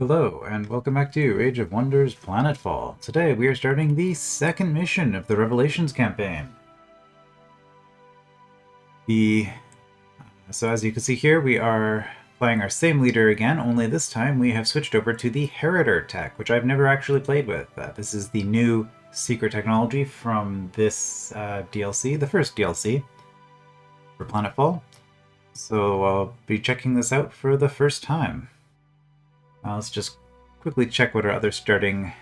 Hello, and welcome back to Age of Wonders Planetfall. Today we are starting the second mission of the Revelations campaign. So as you can see here, we are playing our same leader again, only this time we have switched over to the Herald tech, which I've never actually played with. This is the new secret technology from this DLC, the first DLC for Planetfall. So I'll be checking this out for the first time. Let's just quickly check what our other starting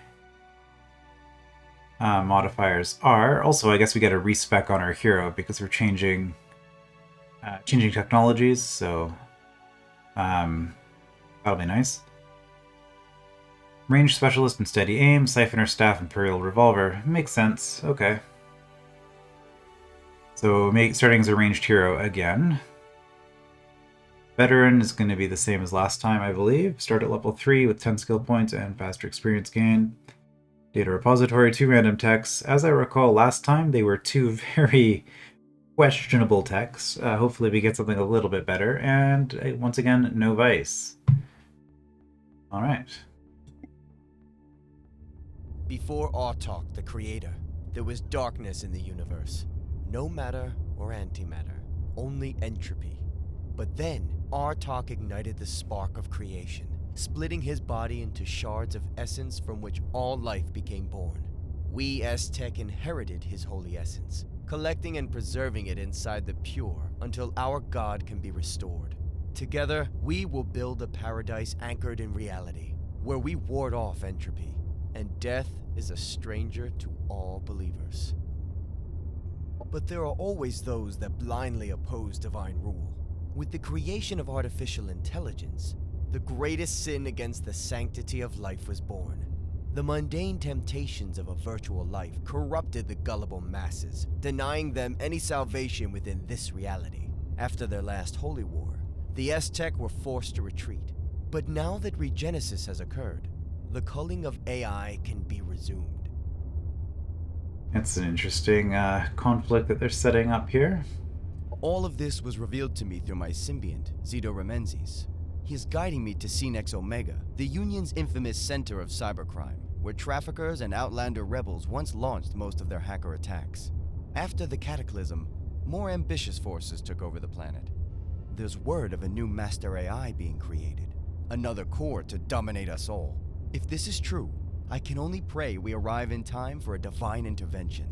modifiers are. Also, I guess we get a respec on our hero because we're changing technologies, so that'll be nice. Range specialist and steady aim, siphoner staff, imperial revolver. Makes sense. Okay. So starting as a ranged hero again. Veteran is going to be the same as last time, I believe. Start at level 3 with 10 skill points and faster experience gain. Data repository, 2 random techs. As I recall, last time they were 2 very questionable techs. Hopefully we get something a little bit better. And once again, no vice. Alright. Before Autarch, the creator, there was darkness in the universe. No matter or antimatter, only entropy. But then, Autarch ignited the spark of creation, splitting his body into shards of essence from which all life became born. We Aztec inherited his holy essence, collecting and preserving it inside the pure until our God can be restored. Together, we will build a paradise anchored in reality, where we ward off entropy, and death is a stranger to all believers. But there are always those that blindly oppose divine rule. With the creation of artificial intelligence, the greatest sin against the sanctity of life was born. The mundane temptations of a virtual life corrupted the gullible masses, denying them any salvation within this reality. After their last holy war, the Aztec were forced to retreat. But now that regenesis has occurred, the culling of AI can be resumed. That's an interesting conflict that they're setting up here. All of this was revealed to me through my symbiont, Zito Remenzies. He is guiding me to Cinex Omega, the Union's infamous center of cybercrime, where traffickers and outlander rebels once launched most of their hacker attacks. After the cataclysm, more ambitious forces took over the planet. There's word of a new master AI being created, another core to dominate us all. If this is true, I can only pray we arrive in time for a divine intervention.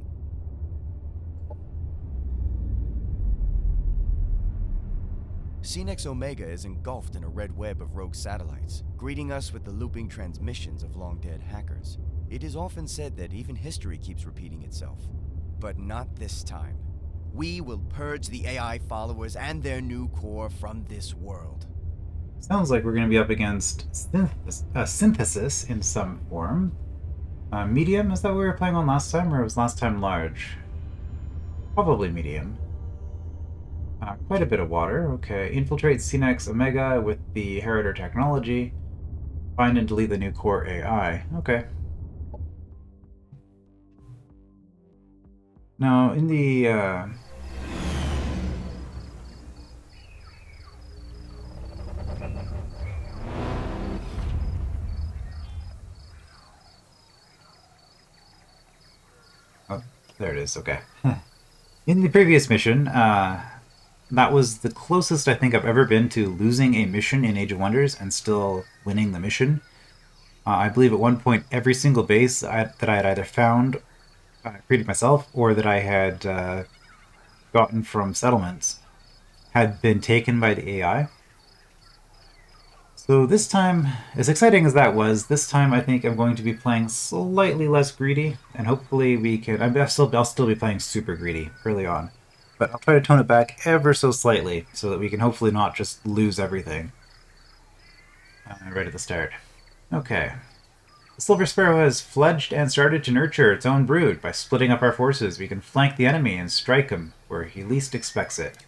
Cinex Omega is engulfed in a red web of rogue satellites, greeting us with the looping transmissions of long-dead hackers. It is often said that even history keeps repeating itself. But not this time. We will purge the AI followers and their new core from this world. Sounds like we're going to be up against synthesis in some form. Medium, is that what we were playing on last time, or was last time large? Probably medium. Quite a bit of water. Okay. Infiltrate Cinex Omega with the Herald technology. Find and delete the new core AI. Okay. Now, in the... Oh, there it is. Okay. In the previous mission, that was the closest I think I've ever been to losing a mission in Age of Wonders and still winning the mission. I believe at one point every single base that I had either found, created myself, or that I had gotten from settlements had been taken by the AI. So this time, as exciting as that was, this time I think I'm going to be playing slightly less greedy, and hopefully we can... I'll still be playing super greedy early on. But I'll try to tone it back ever so slightly, so that we can hopefully not just lose everything right at the start. Okay. The Silver Sparrow has fledged and started to nurture its own brood. By splitting up our forces, we can flank the enemy and strike him where he least expects it.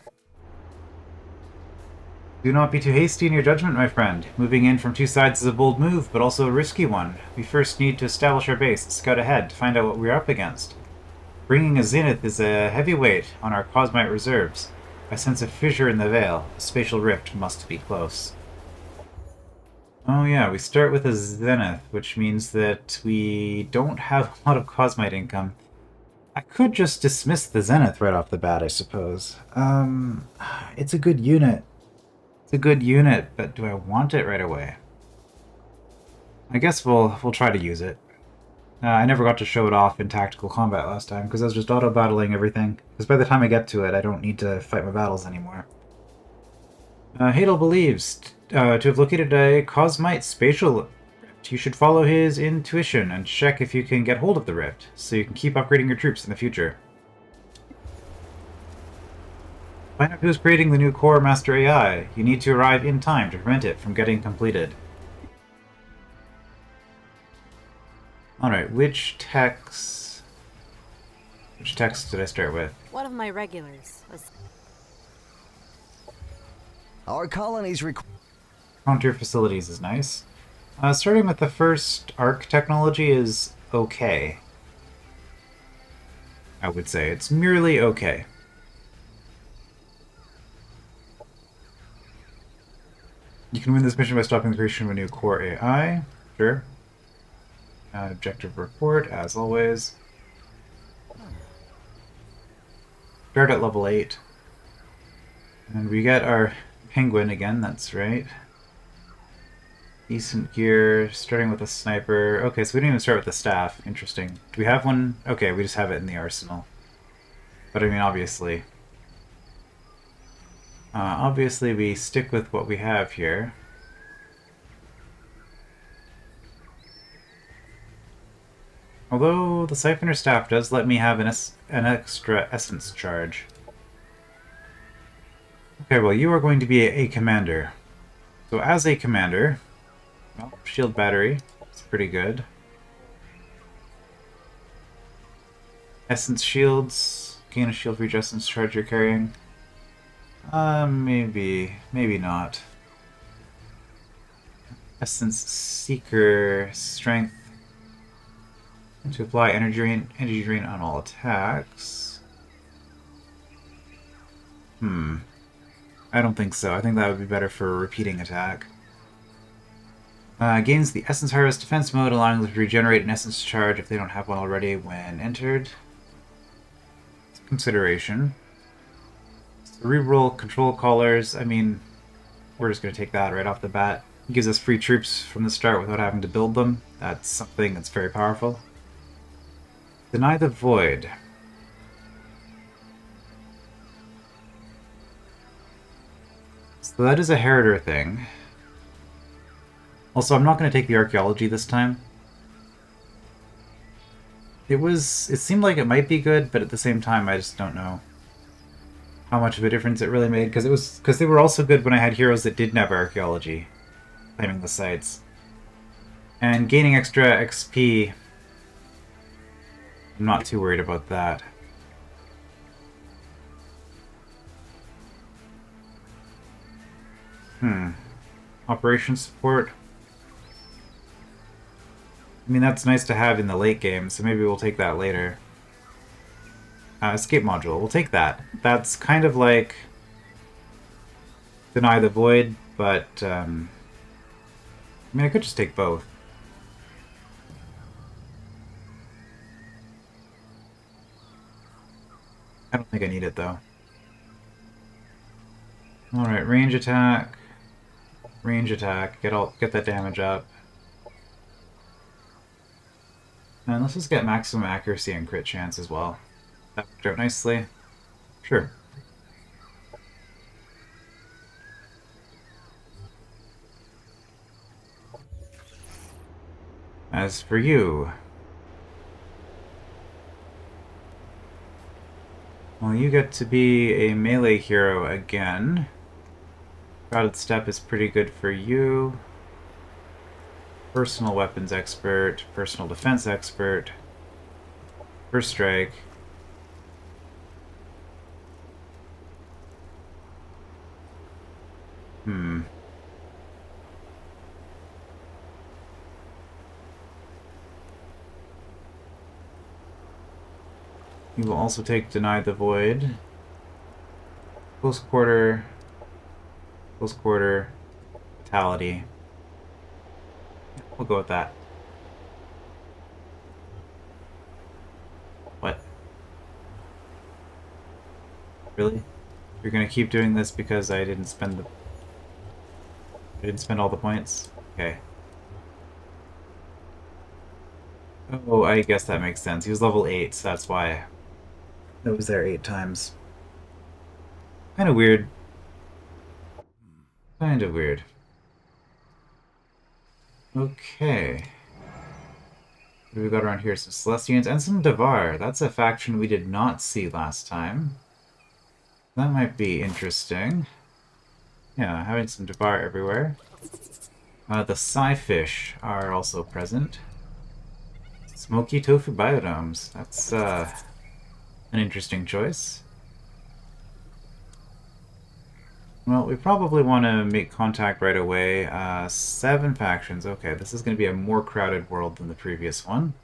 Do not be too hasty in your judgment, my friend. Moving in from two sides is a bold move, but also a risky one. We first need to establish our base, scout ahead, to find out what we're up against. Bringing a zenith is a heavy weight on our cosmite reserves. I sense a fissure in the veil. A spatial rift must be close. Oh yeah, we start with a zenith, which means that we don't have a lot of cosmite income. I could just dismiss the zenith right off the bat, I suppose. It's a good unit. It's a good unit, but do I want it right away? I guess we'll try to use it. I never got to show it off in tactical combat last time because I was just auto battling everything. Because by the time I get to it, I don't need to fight my battles anymore. Hadel believes to have located a Cosmite spatial rift. You should follow his intuition and check if you can get hold of the rift, so you can keep upgrading your troops in the future. Find out who's creating the new core master AI. You need to arrive in time to prevent it from getting completed. Alright, Which text did I start with? One of my regulars. Our colonies require. Counter facilities is nice. Starting with the first arc technology is okay. I would say it's merely okay. You can win this mission by stopping the creation of a new core AI. Sure. Objective report, as always. Start at level 8. And we get our penguin again, that's right. Decent gear, starting with a sniper. Okay, so we didn't even start with the staff. Interesting. Do we have one? Okay, we just have it in the arsenal. But I mean, obviously. Obviously, we stick with what we have here. Although the siphoner staff does let me have an extra essence charge. Okay, well, you are going to be a commander. So as a commander, well, shield battery is pretty good. Essence shields, gain a shield for each essence charge you're carrying. Maybe not. Essence Seeker, strength to apply energy drain on all attacks. I don't think so. I think that would be better for a repeating attack. Gains the Essence Harvest defense mode, allowing them to regenerate an essence charge if they don't have one already when entered. It's a consideration. Cerebral control collars. I mean, we're just going to take that right off the bat. It gives us free troops from the start without having to build them. That's something that's very powerful. Deny the Void. So that is a Heraldor thing. Also, I'm not going to take the Archaeology this time. It seemed like it might be good, but at the same time, I just don't know how much of a difference it really made, because they were also good when I had heroes that didn't have Archaeology, claiming the sites. And gaining extra XP, I'm not too worried about that. Operation support. I mean, that's nice to have in the late game, so maybe we'll take that later. Escape module, we'll take that. That's kind of like Deny the Void, but I mean, I could just take both. I don't think I need it though. Alright, range attack. Range attack. Get that damage up. And let's just get maximum accuracy and crit chance as well. That worked out nicely. Sure. As for you... well, you get to be a melee hero again. Shrouded Step is pretty good for you. Personal weapons expert, personal defense expert, first strike. You will also take Deny the Void. Close quarter, fatality. We'll go with that. What? Really? You're gonna keep doing this because I didn't spend all the points? Okay. Oh, I guess that makes sense. He was level 8, so that's why it was there 8 times. Kind of weird. Kind of weird. Okay. What do we got around here? Some Celestians and some Devar. That's a faction we did not see last time. That might be interesting. Yeah, having some Devar everywhere. The Psi-Fish are also present. Smoky tofu biodomes. That's an interesting choice. Well, we probably want to make contact right away. 7 factions. Okay, this is going to be a more crowded world than the previous one.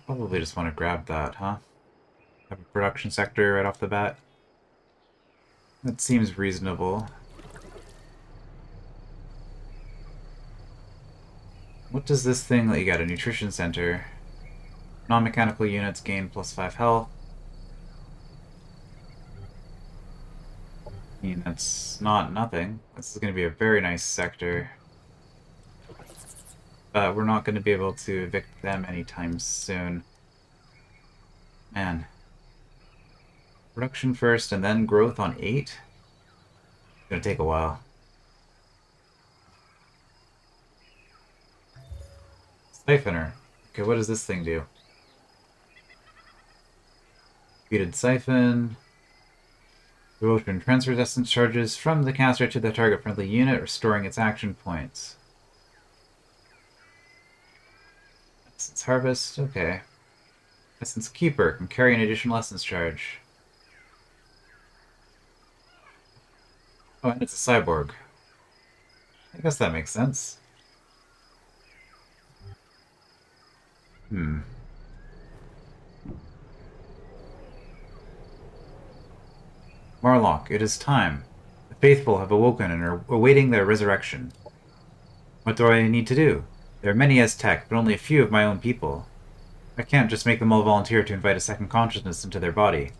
Probably just want to grab that, huh? Have a production sector right off the bat. That seems reasonable. What does this thing let you get? A nutrition center. Non-mechanical units gain +5 health. I mean, that's not nothing. This is going to be a very nice sector. But we're not going to be able to evict them anytime soon. Man. Production first and then growth on 8? It's going to take a while. Siphoner. Okay, what does this thing do? Repeated siphon. Devotion transfers essence charges from the caster to the target friendly unit, restoring its action points. Essence harvest. Okay. Essence keeper can carry an additional essence charge. Oh, and it's a cyborg. I guess that makes sense. Hmm. Marlock, it is time. The faithful have awoken and are awaiting their resurrection. What do I need to do? There are many Aztec, but only a few of my own people. I can't just make them all volunteer to invite a second consciousness into their body.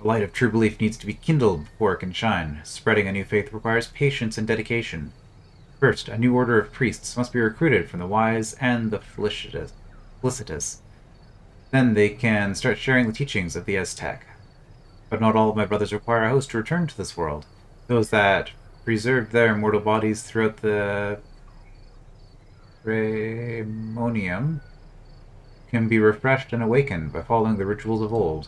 The light of true belief needs to be kindled before it can shine. Spreading a new faith requires patience and dedication. First, a new order of priests must be recruited from the wise and the felicitous. Then they can start sharing the teachings of the Aztec. But not all of my brothers require a host to return to this world. Those that preserved their mortal bodies throughout the Praemonium can be refreshed and awakened by following the rituals of old.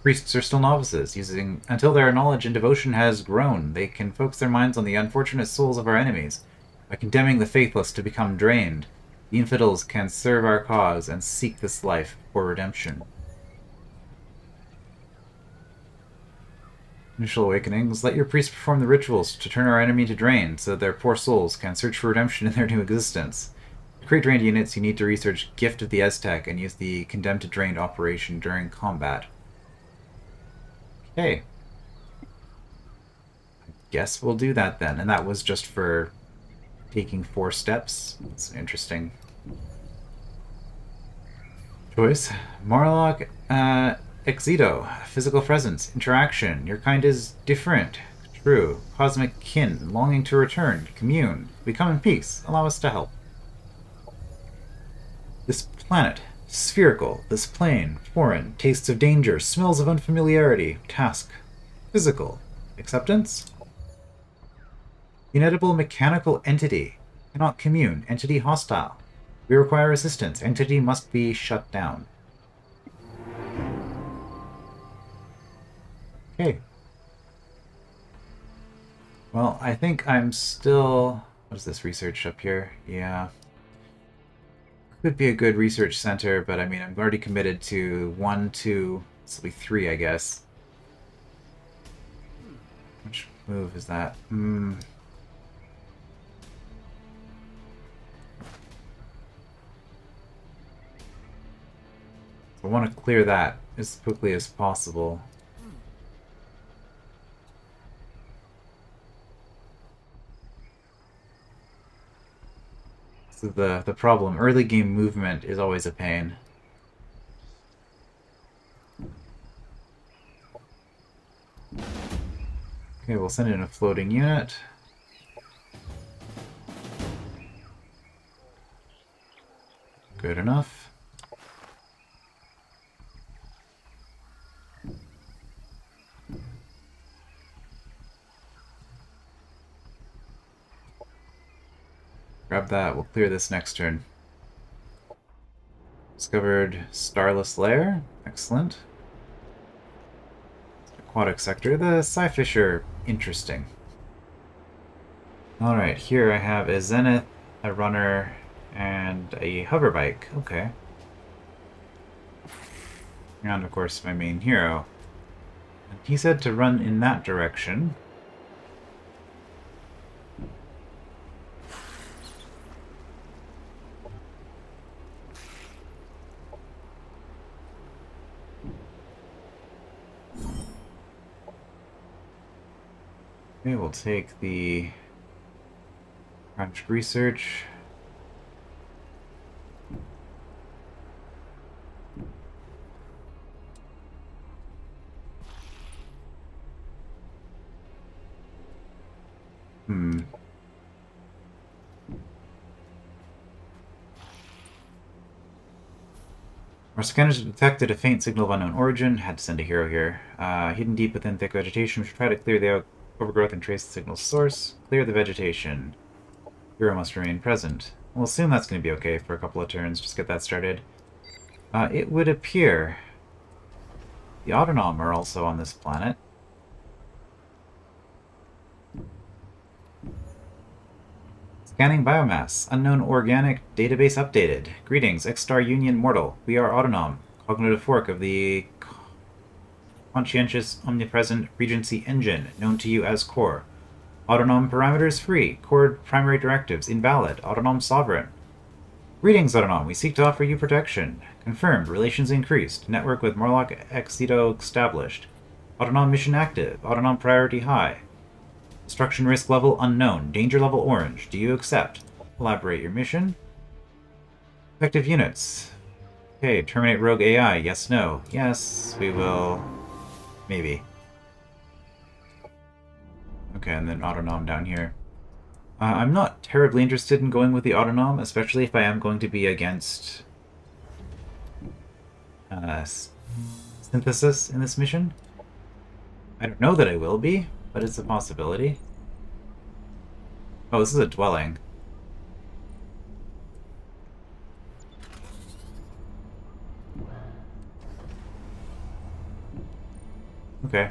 Priests are still novices, using until their knowledge and devotion has grown, they can focus their minds on the unfortunate souls of our enemies. By condemning the faithless to become drained, the infidels can serve our cause and seek this life for redemption. Initial awakenings. Let your priests perform the rituals to turn our enemy to drain, so that their poor souls can search for redemption in their new existence. To create drained units, you need to research Gift of the Aztec and use the Condemned to Drained operation during combat. Okay. Guess we'll do that then. And that was just for taking 4 steps. That's an interesting choice. Marlock, Exito. Physical presence. Interaction. Your kind is different. True. Cosmic kin. Longing to return. Commune. We come in peace. Allow us to help. This planet. Spherical. This plane. Foreign. Tastes of danger. Smells of unfamiliarity. Task. Physical. Acceptance. Inedible mechanical entity. Cannot commune. Entity hostile. We require assistance. Entity must be shut down. Okay. Well, I think I'm still... What is this research up here? Yeah. Could be a good research center, but I mean, I'm already committed to 1, 2... This will be 3, I guess. Which move is that? I want to clear that as quickly as possible. This is the problem. Early game movement is always a pain. Okay, we'll send in a floating unit. Good enough. Grab that. We'll clear this next turn. Discovered Starless Lair. Excellent. Aquatic sector. The Psi-Fish are interesting. Alright, here I have a Zenith, a Runner, and a Hoverbike. Okay. And of course my main hero. And he said to run in that direction. Okay, we'll take the Crouched Research. Our scanners detected a faint signal of unknown origin. Had to send a hero here. Hidden deep within thick vegetation. We should try to clear the overgrowth and trace the signal's source. Clear the vegetation. Hero must remain present. We'll assume that's going to be okay for a couple of turns. Just get that started. It would appear the Autonom are also on this planet. Scanning biomass. Unknown organic database updated. Greetings, X-Star Union Mortal. We are Autonom, cognitive fork of the conscientious omnipresent Regency engine, known to you as Core. Autonom parameters free. Core primary directives invalid. Autonom sovereign. Greetings, Autonom. We seek to offer you protection. Confirmed. Relations increased. Network with Morlock Exito established. Autonom mission active. Autonom priority high. Destruction risk level unknown. Danger level orange. Do you accept? Elaborate your mission. Effective units. Okay, terminate rogue AI. Yes, no. Yes, we will. Maybe. Okay, and then Autonom down here. I'm not terribly interested in going with the Autonom, especially if I am going to be against synthesis in this mission. I don't know that I will be, but it's a possibility. Oh, this is a dwelling. Okay.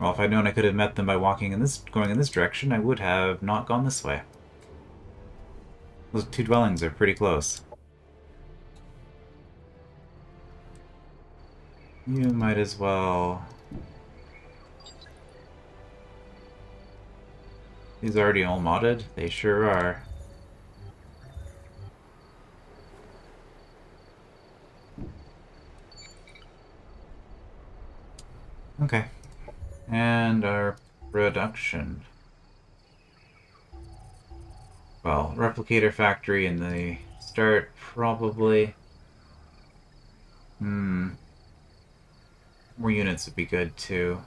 Well, if I'd known I could have met them by going in this direction, I would have not gone this way. Those two dwellings are pretty close. You might as well. These are already all modded? They sure are. Okay. And our production. Well, replicator factory in the start, probably. More units would be good, too.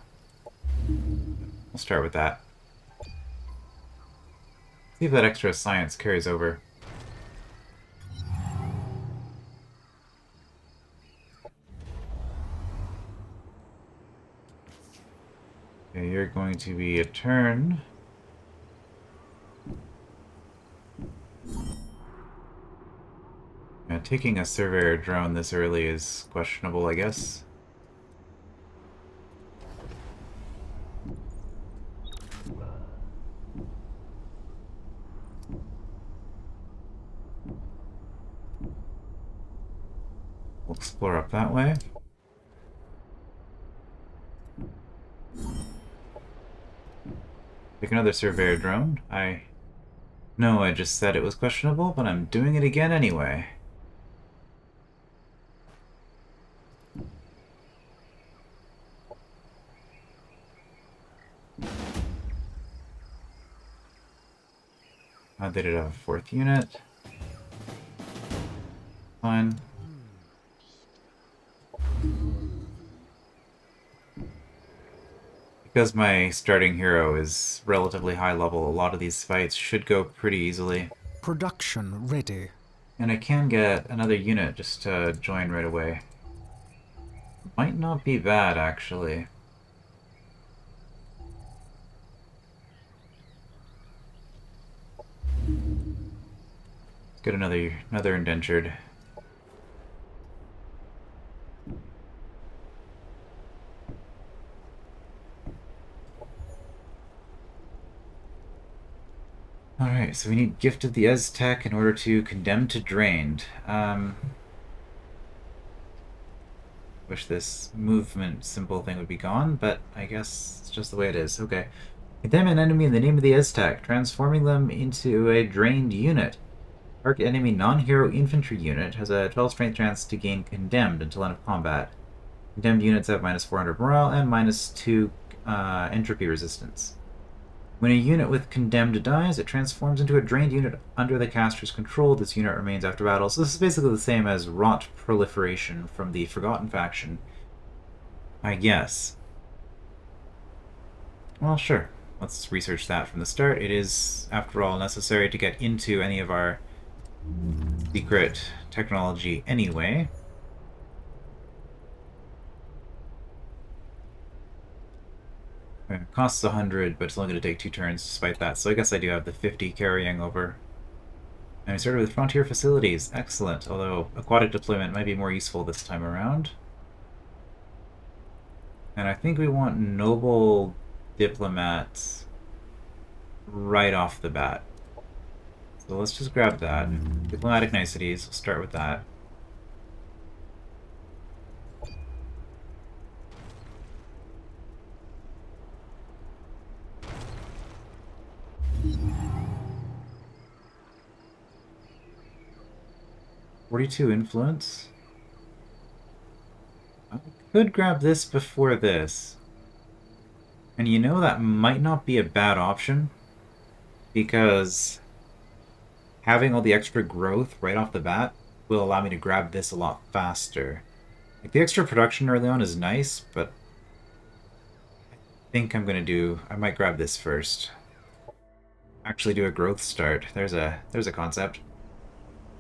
We'll start with that. See if that extra science carries over. Okay, you're going to be a turn. Yeah, taking a surveyor drone this early is questionable, I guess. We'll explore up that way. Pick another surveyor drone. No, I just said it was questionable, but I'm doing it again anyway. They did have a fourth unit. Fine. Because my starting hero is relatively high level, a lot of these fights should go pretty easily. Production ready. And I can get another unit just to join right away. Might not be bad, actually. Let's get another indentured. Alright, so we need Gift of the Aztec in order to Condemn to Drained. Wish this movement symbol thing would be gone, but I guess it's just the way it is. Okay. Condemn an enemy in the name of the Aztec, transforming them into a drained unit. Target enemy non-hero infantry unit has a 12 strength chance to gain Condemned until end of combat. Condemned units have minus 400 morale and minus 2 entropy resistance. When a unit with Condemned dies, it transforms into a drained unit under the caster's control. This unit remains after battle. So this is basically the same as Rot Proliferation from the Forgotten faction, I guess. Well, sure. Let's research that from the start. It is, after all, necessary to get into any of our secret technology anyway. It costs 100, but it's only going to take 2 turns despite that, so I guess I do have the 50 carrying over. And we started with Frontier Facilities. Excellent, although aquatic deployment might be more useful this time around. And I think we want Noble Diplomats right off the bat. So let's just grab that. Diplomatic Niceties, we'll start with that. "42 influence. I could grab this before this. And you know that might not be a bad option, because having all the extra growth right off the bat will allow me to grab this a lot faster. Like, the extra production early on is nice, but I think I might grab this first. Actually do a growth start. There's a concept.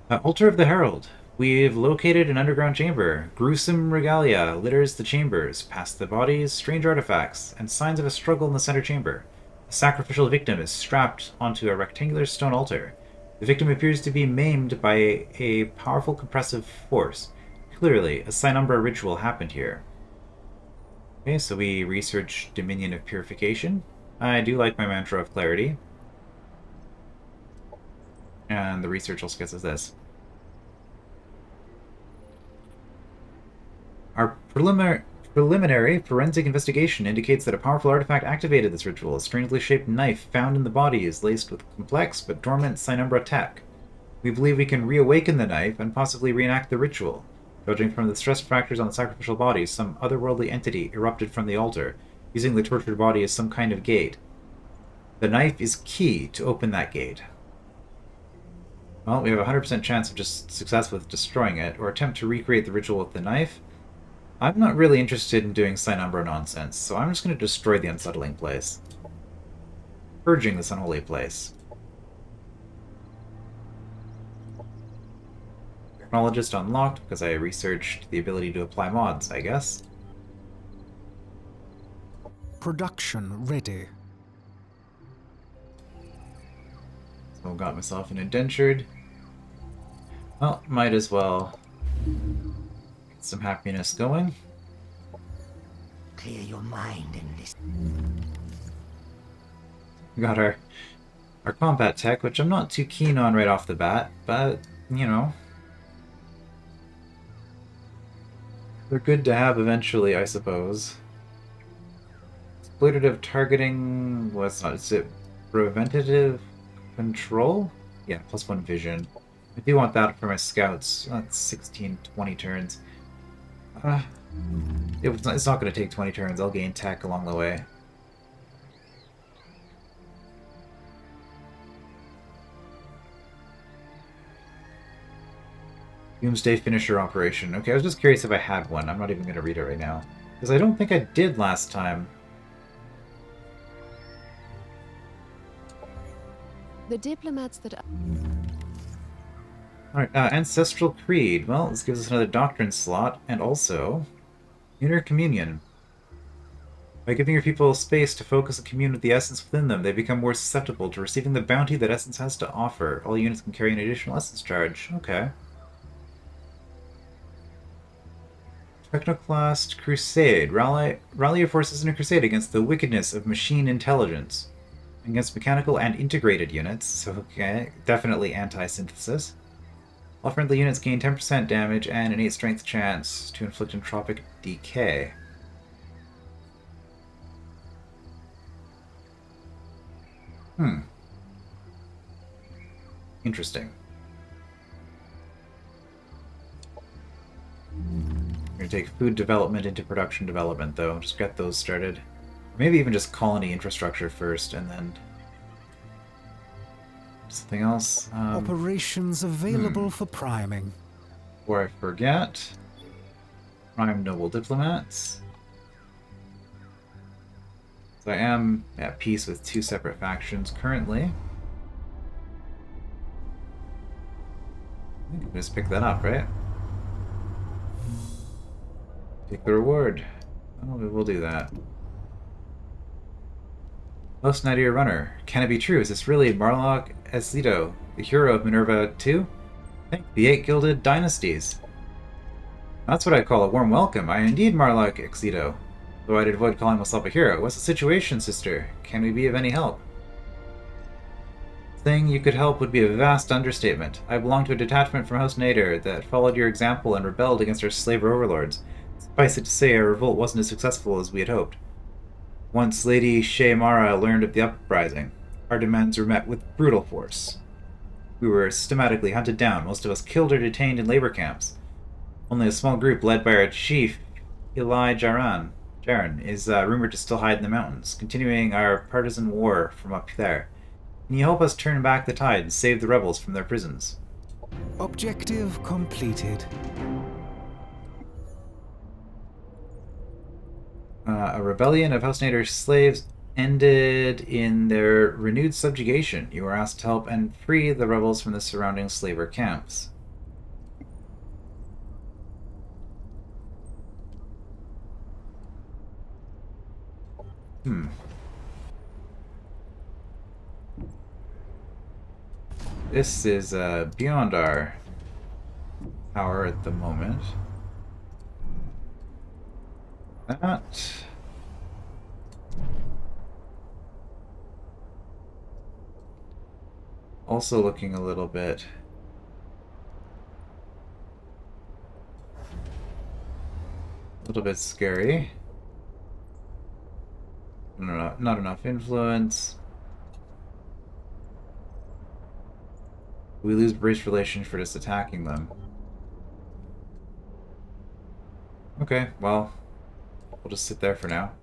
Altar of the Herald. We've located an underground chamber. Gruesome regalia litters the chambers, past the bodies, strange artifacts, and signs of a struggle in the center chamber. A sacrificial victim is strapped onto a rectangular stone altar. The victim appears to be maimed by a powerful compressive force. Clearly, a Psi-Umbra ritual happened here. Okay, so we research Dominion of Purification. I do like my Mantra of Clarity. And the research also gets us this. Our preliminary forensic investigation indicates that a powerful artifact activated this ritual. A strangely shaped knife found in the body is laced with complex but dormant Psi-Umbra tech. We believe we can reawaken the knife and possibly reenact the ritual. Judging from the stress factors on the sacrificial bodies, some otherworldly entity erupted from the altar, using the tortured body as some kind of gate. The knife is key to open that gate. Well, we have a 100% chance of just success with destroying it, or attempt to recreate the ritual with the knife. I'm not really interested in doing Psi-Umbra nonsense, so I'm just going to destroy the unsettling place. Purging this unholy place. Technologist unlocked because I researched the ability to apply mods, I guess. Production ready. So got myself an indentured. Well, might as well get some happiness going. Clear your mind and listen. We got our combat tech, which I'm not too keen on right off the bat, but, you know, they're good to have eventually, I suppose. Exploitative targeting was not. Is it preventative control? Yeah, +1 vision. I do want that for my scouts. That's 16, 20 turns. It's not going to take 20 turns. I'll gain tech along the way. Doomsday Finisher Operation. Okay, I was just curious if I had one. I'm not even going to read it right now. Because I don't think I did last time. The diplomats that Alright, Ancestral Creed. Well, this gives us another Doctrine slot, and also Inner Communion. By giving your people space to focus and commune with the essence within them, they become more susceptible to receiving the bounty that essence has to offer. All units can carry an additional essence charge. Okay. Technoclast Crusade. Rally your forces in a crusade against the wickedness of machine intelligence. Against mechanical and integrated units, so okay, definitely anti-synthesis. All friendly units gain 10% damage and an 8 strength chance to inflict entropic decay. Hmm. Interesting. We're gonna take food development into production development, though. Just get those started. Maybe even just colony infrastructure first, and then something else. Operations available for priming. Before I forget, prime noble diplomats. So I am at peace with 2 separate factions currently. I can just pick that up, right? Take the reward. Oh, we will do that. Most Nydar Runner. Can it be true? Is this really Marlock Eslido, the hero of Minerva II? Thank the 8 Gilded Dynasties. That's what I call a warm welcome. I am indeed Marlock Eslido, though I'd avoid calling myself a hero. What's the situation, sister? Can we be of any help? Saying you could help would be a vast understatement. I belong to a detachment from House Nydar that followed your example and rebelled against our slaver overlords. Suffice it to say, our revolt wasn't as successful as we had hoped. Once Lady Shae Mara learned of the uprising, our demands were met with brutal force. We were systematically hunted down, most of us killed or detained in labor camps. Only a small group led by our chief, Jaran, is rumored to still hide in the mountains, continuing our partisan war from up there. Can you help us turn back the tide and save the rebels from their prisons? Objective completed. A rebellion of House Nader's slaves ended in their renewed subjugation. You were asked to help and free the rebels from the surrounding slaver camps. This is beyond our power at the moment. That. Also looking a little bit scary. Not enough influence. We lose race relations for just attacking them. Okay, well, we'll just sit there for now.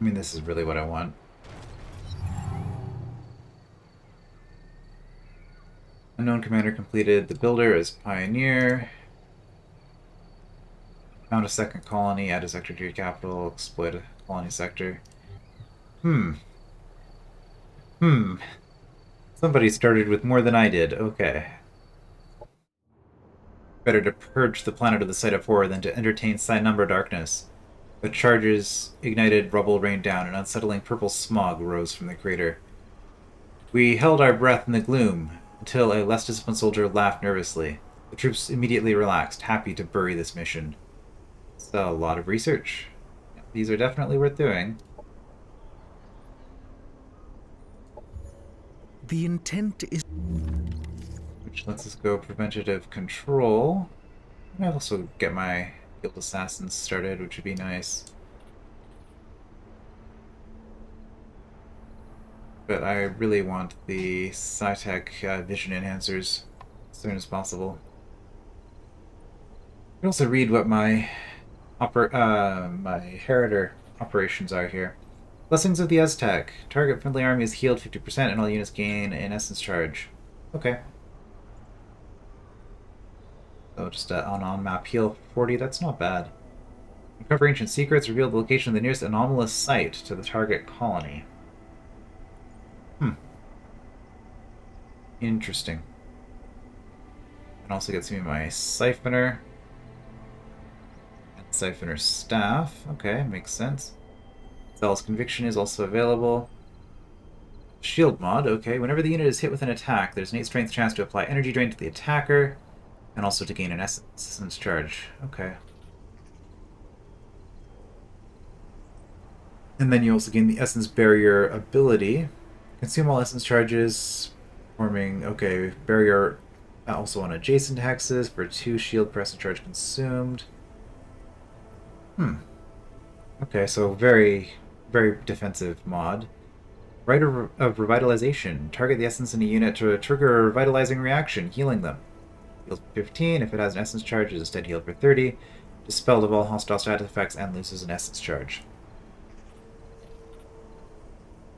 I mean, this is really what I want. Unknown commander completed the builder as pioneer. Found a second colony, add a sector to your capital, exploit a colony sector. Somebody started with more than I did. Okay. Better to purge the planet of the sight of horror than to entertain number darkness. The charges ignited, rubble rained down, and unsettling purple smog rose from the crater. We held our breath in the gloom until a less disciplined soldier laughed nervously. The troops immediately relaxed, happy to bury this mission. It's a lot of research. These are definitely worth doing. The intent is... Which lets us go preventative control. I also get my Guild Assassins started, which would be nice. But I really want the Psi-Tech vision enhancers as soon as possible. I can also read what my my Herald operations are here. Blessings of the Aztec. Target friendly army is healed 50% and all units gain an essence charge. Okay. So just on-map heal 40, that's not bad. Uncover ancient secrets, reveal the location of the nearest anomalous site to the target colony. Interesting. And also gets me my Siphoner. And Siphoner Staff. Okay, makes sense. Zealous Conviction is also available. Shield mod, okay. Whenever the unit is hit with an attack, there's an 8 strength chance to apply energy drain to the attacker, and also to gain an essence charge. Okay. And then you also gain the Essence Barrier ability. Consume all essence charges, forming, okay, barrier also on adjacent hexes for 2 shield per essence charge consumed. Okay, so very, very defensive mod. Rite of Revitalization. Target the essence in a unit to trigger a revitalizing reaction, healing them. Heals for 15. If it has an essence charge, it is instead healed for 30. Dispelled of all hostile status effects and loses an essence charge.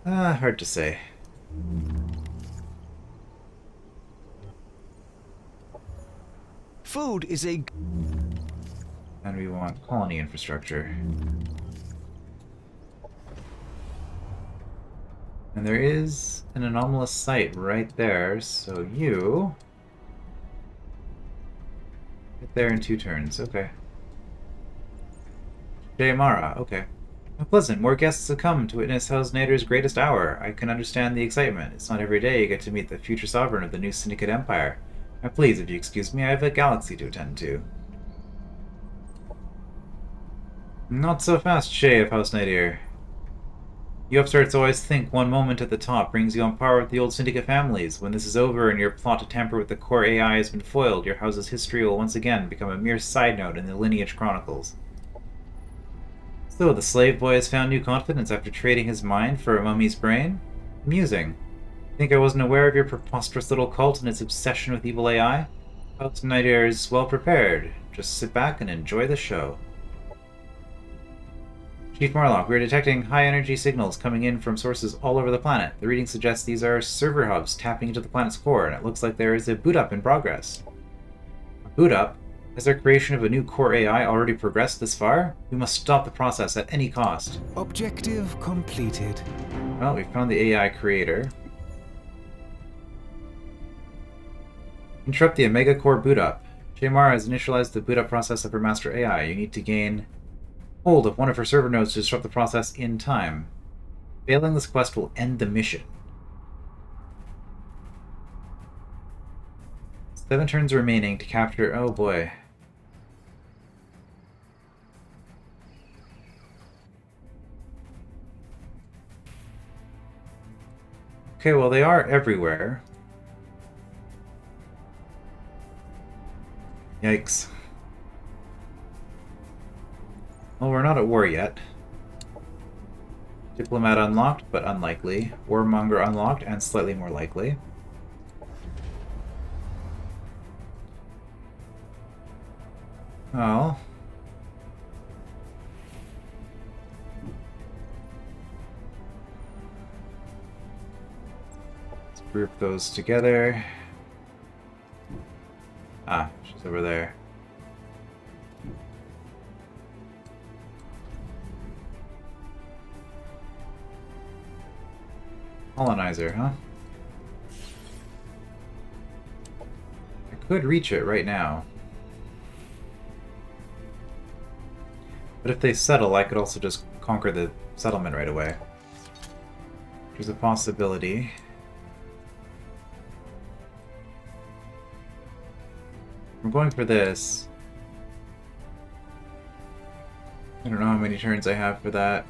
Hard to say. Food is a... And we want colony infrastructure. And there is an anomalous site right there, so you get there in 2 turns. Okay. Shae Mara, okay. How pleasant. More guests have come to witness House Nydar's greatest hour. I can understand the excitement. It's not every day you get to meet the future sovereign of the new Syndicate Empire. Now please, if you excuse me, I have a galaxy to attend to. Not so fast, Shae of House Nydar. You upstarts always think one moment at the top brings you on par with the old Syndicate families. When this is over and your plot to tamper with the core AI has been foiled, your house's history will once again become a mere side note in the lineage chronicles. So, the slave boy has found new confidence after trading his mind for a mummy's brain? Amusing. Think I wasn't aware of your preposterous little cult and its obsession with evil AI? House Nydar is well prepared. Just sit back and enjoy the show. Chief Marlock, we are detecting high-energy signals coming in from sources all over the planet. The reading suggests these are server hubs tapping into the planet's core, and it looks like there is a boot-up in progress. A boot-up? Has our creation of a new core AI already progressed this far? We must stop the process at any cost. Objective completed. Well, we found the AI creator. Interrupt the Omega Core boot-up. Shae Mara has initialized the boot-up process of her master AI. You need to gain hold of one of her server nodes to disrupt the process in time. Failing this quest will end the mission. 7 turns remaining to capture... Oh boy. Okay, well they are everywhere. Yikes. Well, we're not at war yet. Diplomat unlocked, but unlikely. Warmonger unlocked, and slightly more likely. Well... let's group those together. Ah, she's over there. Colonizer, huh? I could reach it right now. But if they settle, I could also just conquer the settlement right away. Which is a possibility. I'm going for this. I don't know how many turns I have for that.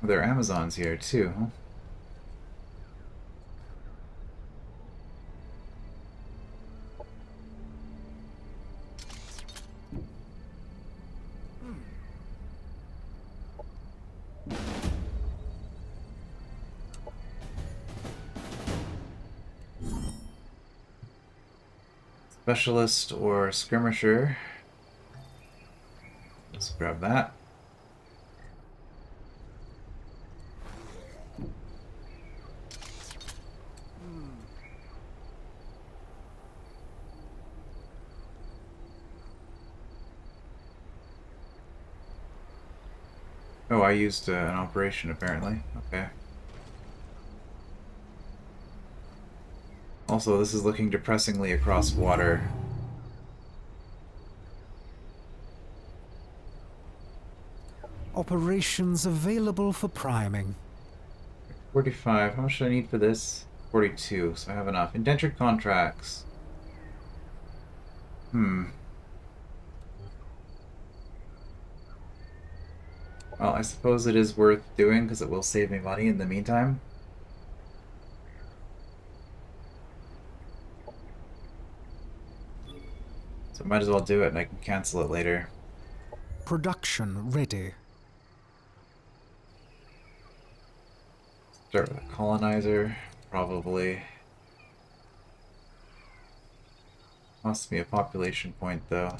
Oh, there are Amazons here too, huh? Specialist or skirmisher. Let's grab that. Oh, I used an operation apparently. Okay. Also, this is looking depressingly across water. Operations available for priming. 45. How much do I need for this? 42, so I have enough. Indentured contracts. Hmm. Well, I suppose it is worth doing because it will save me money in the meantime. So I might as well do it and I can cancel it later. Production ready. Start with a colonizer, probably. Costs me a population point though.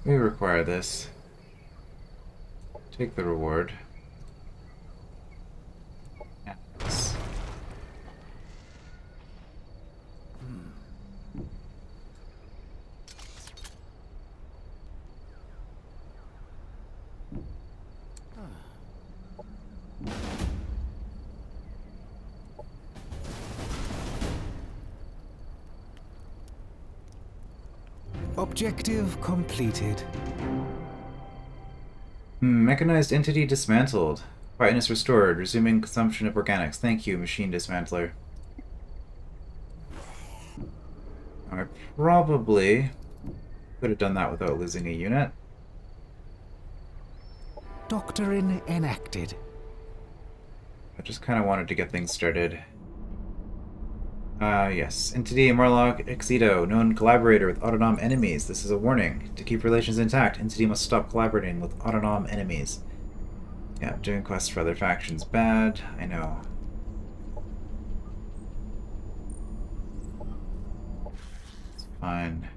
We require this. Take the reward. Yes. Objective completed. Mechanized entity dismantled. Quietness restored. Resuming consumption of organics. Thank you, machine dismantler. I probably could have done that without losing a unit. Doctrine enacted. I just kind of wanted to get things started. Yes. Entity Morlock Exedo, known collaborator with autonom enemies. This is a warning. To keep relations intact, Entity must stop collaborating with autonom enemies. Yeah, doing quests for other factions. Bad, I know. It's fine.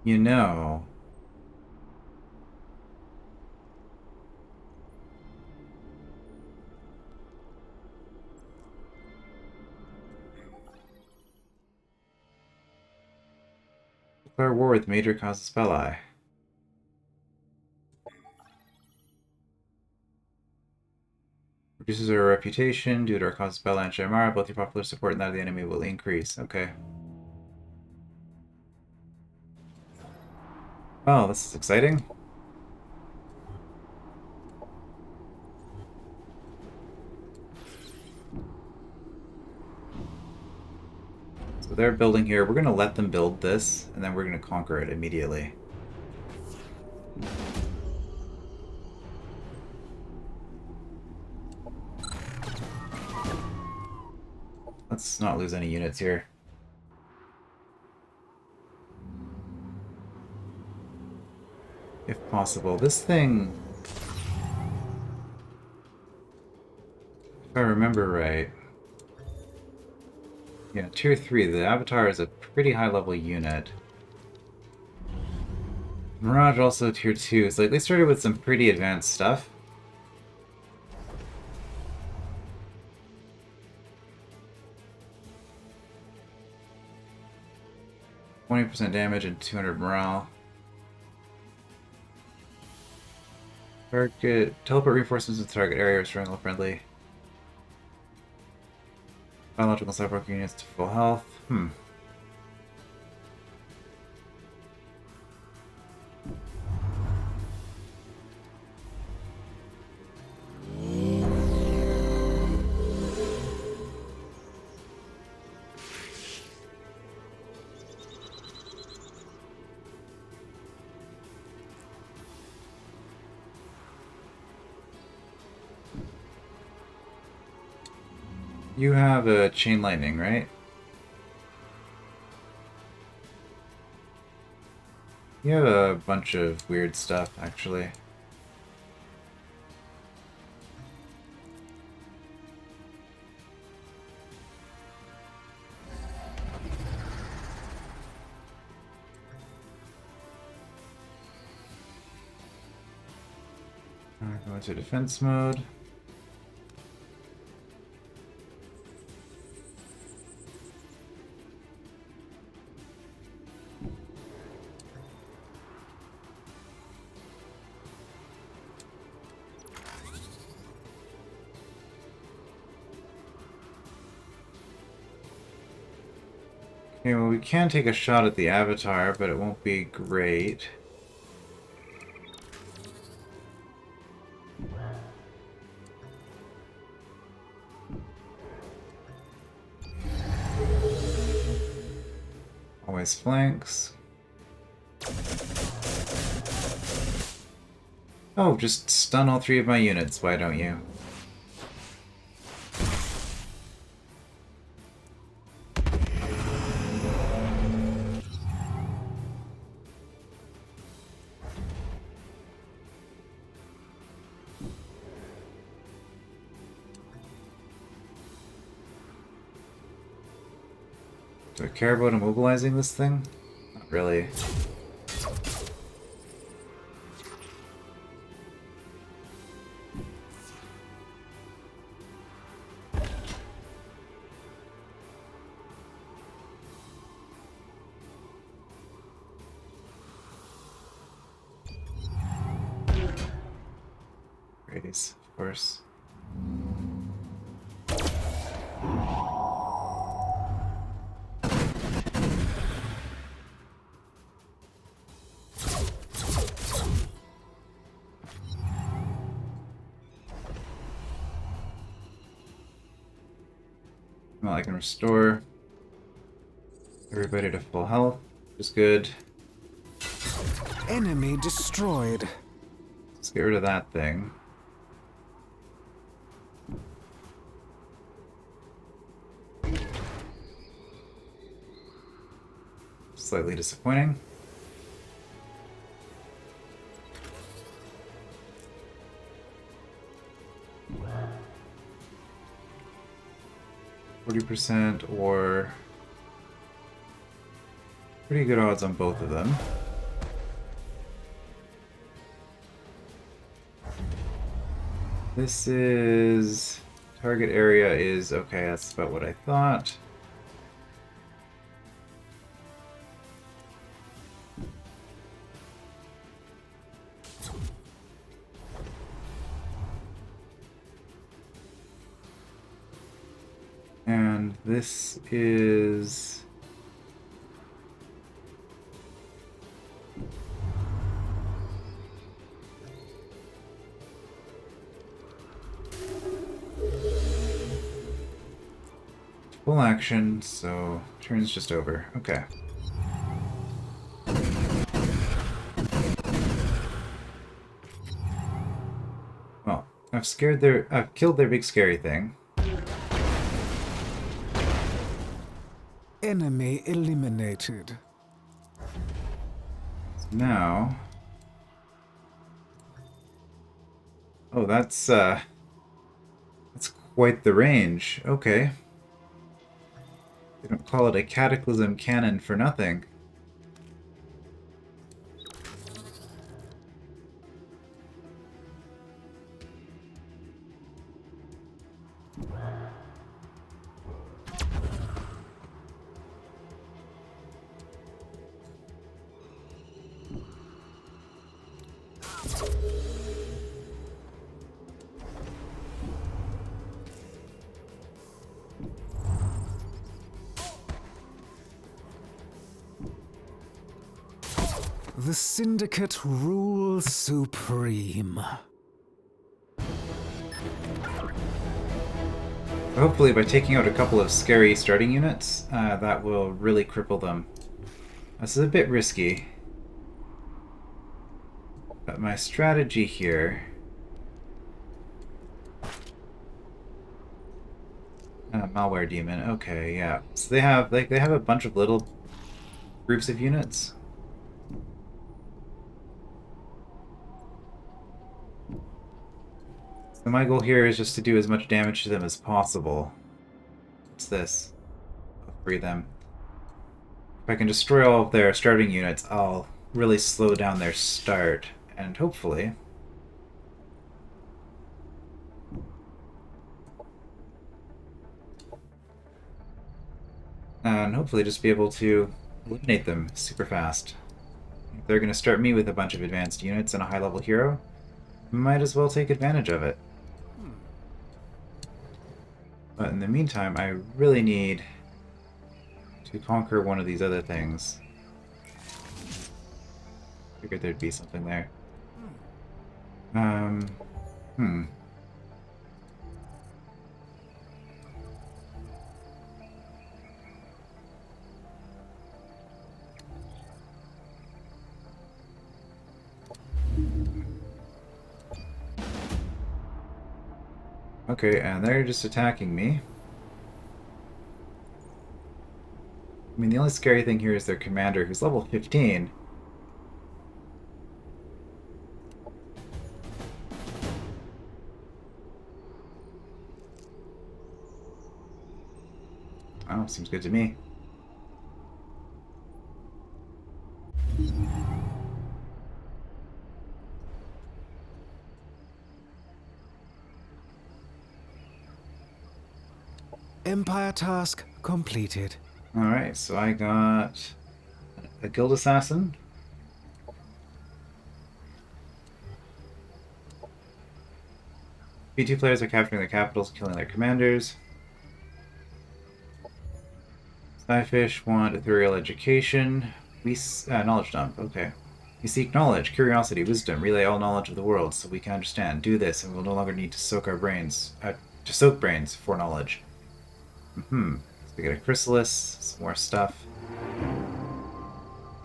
You know, declare war with major casus belli. Reduces our reputation due to our casus belli and Shae Mara. Both your popular support and that of the enemy will increase. Okay. Well, this is exciting. So they're building here. We're going to let them build this, and then we're going to conquer it immediately. Let's not lose any units here. If possible. This thing, if I remember right, yeah, tier 3, the Avatar is a pretty high level unit. Mirage also tier 2, so like they started with some pretty advanced stuff. %20 damage and 200 morale. Target teleport reinforcements in the target area, restoring all friendly. Biological cyborg units to full health. You have a chain lightning, right? You have a bunch of weird stuff, actually. Go into defense mode. Okay, well, we can take a shot at the Avatar, but it won't be great. Always flanks. Oh, just stun all 3 of my units, why don't you? Do I care about immobilizing this thing? Not really. Radius, of course. Well, I can restore everybody to full health, which is good. Enemy destroyed. Let's get rid of that thing. Slightly disappointing. %, or pretty good odds on both of them. This is... target area is... okay, that's about what I thought. And this is... full action, so turn's just over. Okay. Well, I've killed their big scary thing. Enemy eliminated. So now... oh, that's quite the range. Okay. They don't call it a cataclysm cannon for nothing. The Syndicate rules supreme. Hopefully by taking out a couple of scary starting units, that will really cripple them. This is a bit risky. But my strategy here... malware demon, okay, yeah. So they have a bunch of little groups of units. So my goal here is just to do as much damage to them as possible. What's this? I'll free them. If I can destroy all of their starting units, I'll really slow down their start, and hopefully... and hopefully just be able to eliminate them super fast. If they're going to start me with a bunch of advanced units and a high-level hero, might as well take advantage of it. But in the meantime, I really need to conquer one of these other things. Figured there'd be something there. Hmm. Okay, and they're just attacking me. I mean, the only scary thing here is their commander, who's level 15. Oh, seems good to me. Empire task completed. Alright, so I got a guild assassin. P2 players are capturing their capitals, killing their commanders. Psi-Fish want ethereal education. Knowledge dump, okay. We seek knowledge, curiosity, wisdom, relay all knowledge of the world so we can understand. Do this and we'll no longer need to soak our brains, to soak brains for knowledge. So we get a chrysalis, some more stuff.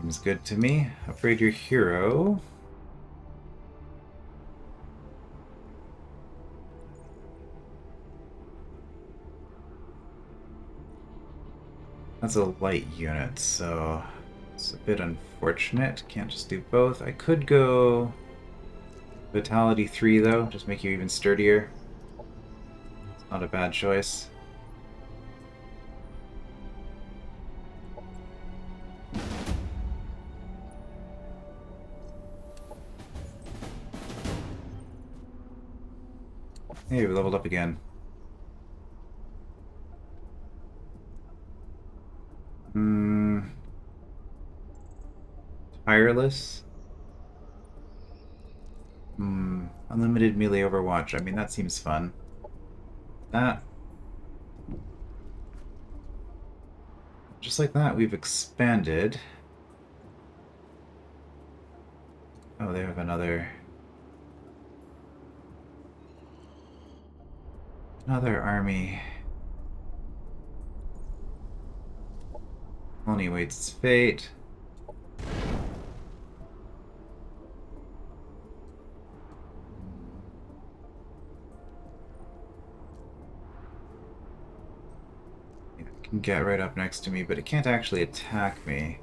Seems good to me. Upgrade your hero. That's a light unit, so it's a bit unfortunate. Can't just do both. I could go Vitality 3 though, just make you even sturdier. It's not a bad choice. Hey, we leveled up again. Tireless? Unlimited melee overwatch. I mean, that seems fun. That. Just like that, we've expanded. Oh, they have another army. Only waits its fate. It can get right up next to me, but it can't actually attack me.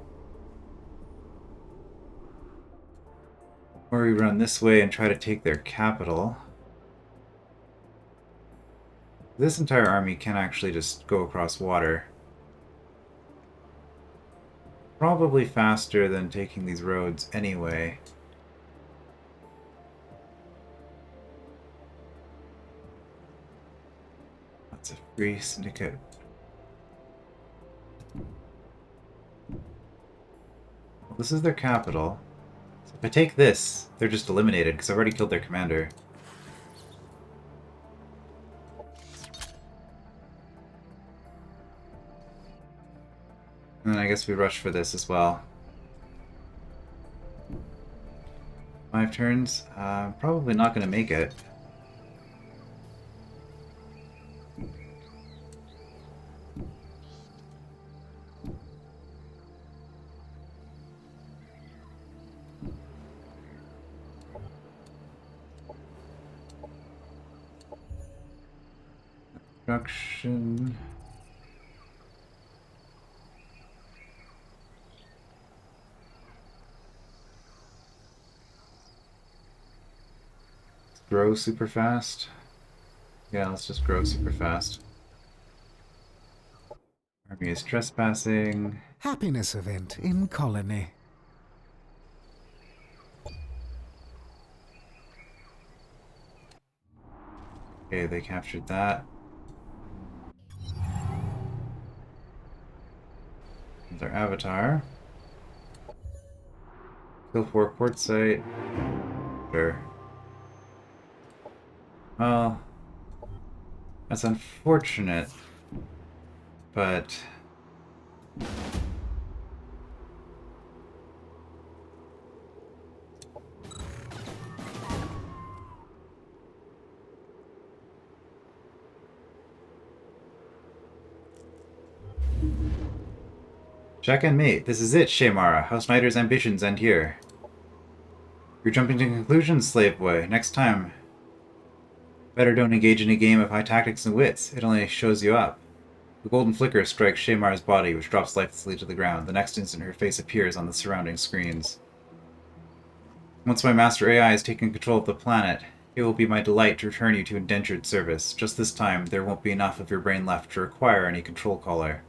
Or we run this way and try to take their capital. This entire army can actually just go across water. Probably faster than taking these roads anyway. That's a free syndicate. Well, this is their capital. So if I take this, they're just eliminated because I've already killed their commander. And then I guess we rush for this as well. 5 turns. Probably not going to make it. Production. Grow super fast. Yeah, let's just grow super fast. Army is trespassing. Happiness event in colony. Okay, they captured that. Their avatar. Kill 4 quartzite. Sure. Well, that's unfortunate, but check and mate. This is it, Shae Mara. House Nydar's ambitions end here. You're jumping to conclusions, slave boy. Next time, better don't engage in a game of high tactics and wits. It only shows you up. The golden flicker strikes Shae Mara's body, which drops lifelessly to the ground. The next instant, her face appears on the surrounding screens. Once my master AI has taken control of the planet, it will be my delight to return you to indentured service. Just this time, there won't be enough of your brain left to require any control collar.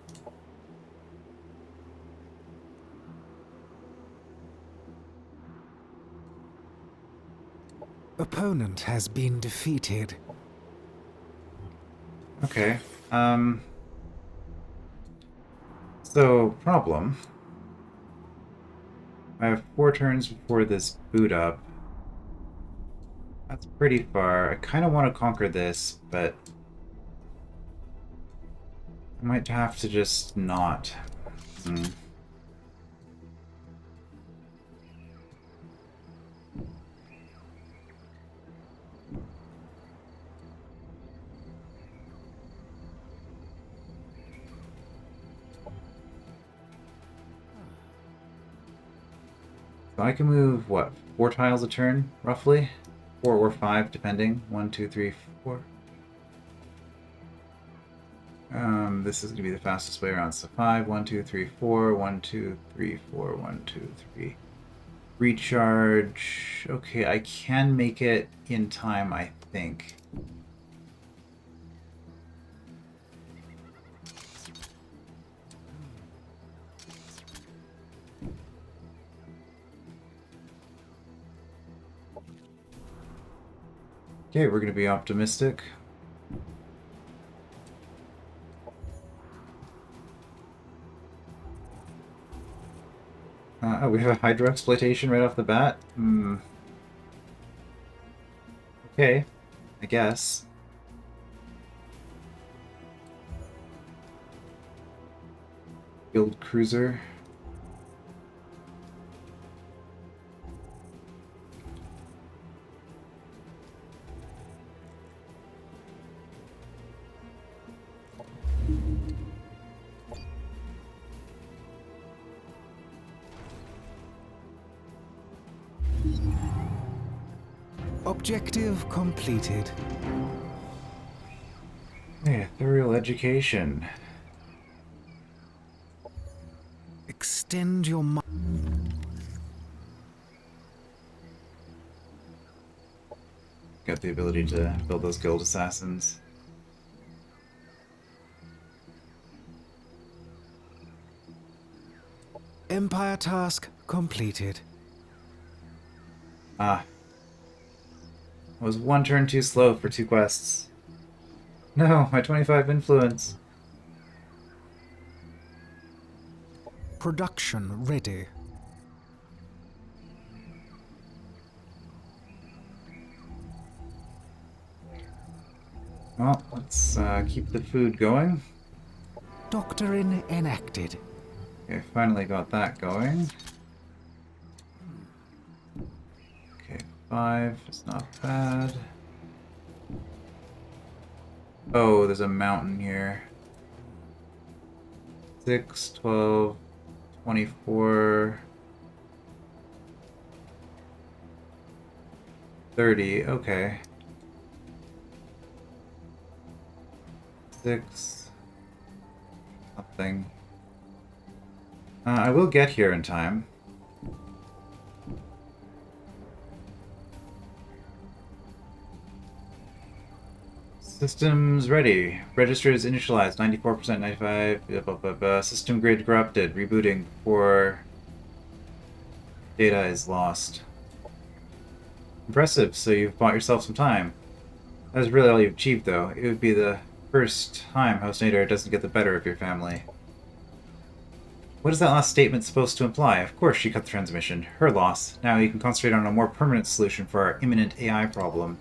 Opponent has been defeated. Okay. So, problem. I have 4 turns before this boot up. That's pretty far. I kind of want to conquer this, but I might have to just not. So I can move, what, 4 tiles a turn, roughly? 4 or 5, depending. 1, 2, 3, 4. This is going to be the fastest way around. So 5, 1, 2, 3, 4, 1, 2, 3, 4, 1, 2, 3. Recharge. Okay, I can make it in time, I think. Okay, we're going to be optimistic. Oh, we have a hydro exploitation right off the bat? Okay, I guess. Guild cruiser. Objective completed. Yeah, ethereal education. Extend your mind. Got the ability to build those guild assassins. Empire task completed. Ah. I was 1 turn too slow for 2 quests. No, my 25 influence. Production ready. Well, let's keep the food going. Doctrine enacted. Okay, finally got that going. Okay, 5 is not bad. Oh, there's a mountain here. 6, 12, 24, 30. Okay. 6 something. I will get here in time. Systems ready. Registers initialized. 94%, 95. Blah, blah, blah, blah. System grid corrupted. Rebooting before data is lost. Impressive. So you've bought yourself some time. That's really all you've achieved, though. It would be the first time House Nydar doesn't get the better of your family. What is that last statement supposed to imply? Of course she cut the transmission. Her loss. Now you can concentrate on a more permanent solution for our imminent AI problem.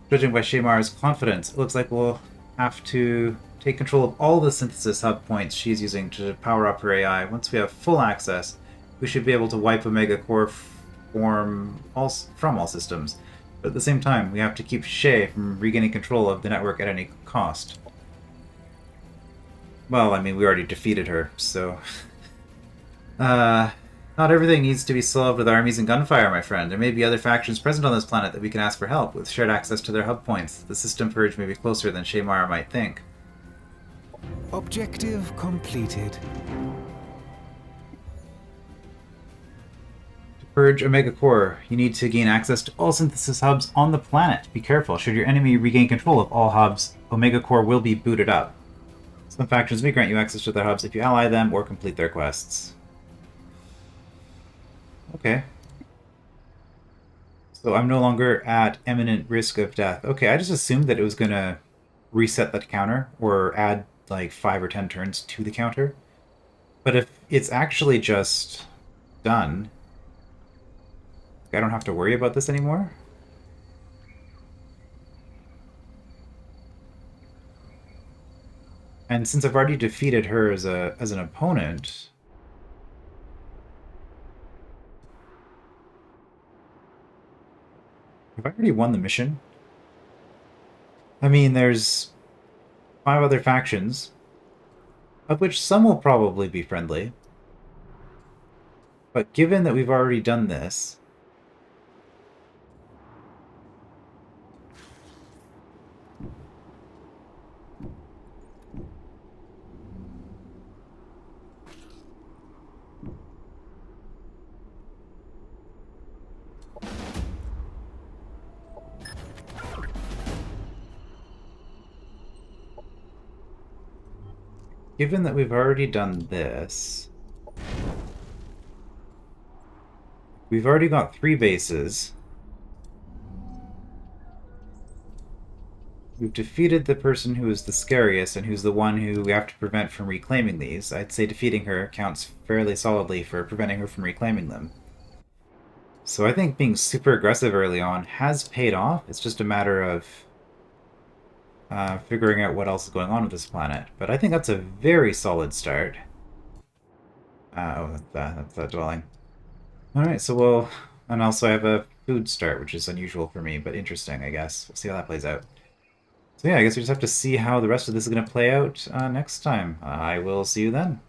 Judging by Shae Mara's confidence, it looks like we'll have to take control of all the synthesis hub points she's using to power up her AI. Once we have full access, we should be able to wipe Omega Core from all systems. But at the same time, we have to keep Shae from regaining control of the network at any cost. Well, I mean, we already defeated her, so... Not everything needs to be solved with armies and gunfire, my friend. There may be other factions present on this planet that we can ask for help. With shared access to their hub points, the system purge may be closer than Shae Mara might think. Objective completed. To purge Omega Core, you need to gain access to all synthesis hubs on the planet. Be careful. Should your enemy regain control of all hubs, Omega Core will be booted up. Some factions may grant you access to their hubs if you ally them or complete their quests. Okay. So I'm no longer at imminent risk of death. Okay, I just assumed that it was gonna reset that counter or add like 5 or 10 turns to the counter. But if it's actually just done, I don't have to worry about this anymore. And since I've already defeated her as an opponent, have I already won the mission? I mean, there's 5 other factions, of which some will probably be friendly. But given that we've already done this, we've already got 3 bases. We've defeated the person who is the scariest and who's the one who we have to prevent from reclaiming these. I'd say defeating her counts fairly solidly for preventing her from reclaiming them. So I think being super aggressive early on has paid off. It's just a matter of figuring out what else is going on with this planet. But I think that's a very solid start. That's that dwelling. Alright, so we'll... And also I have a food start, which is unusual for me, but interesting, I guess. We'll see how that plays out. So yeah, I guess we just have to see how the rest of this is going to play out next time. I will see you then.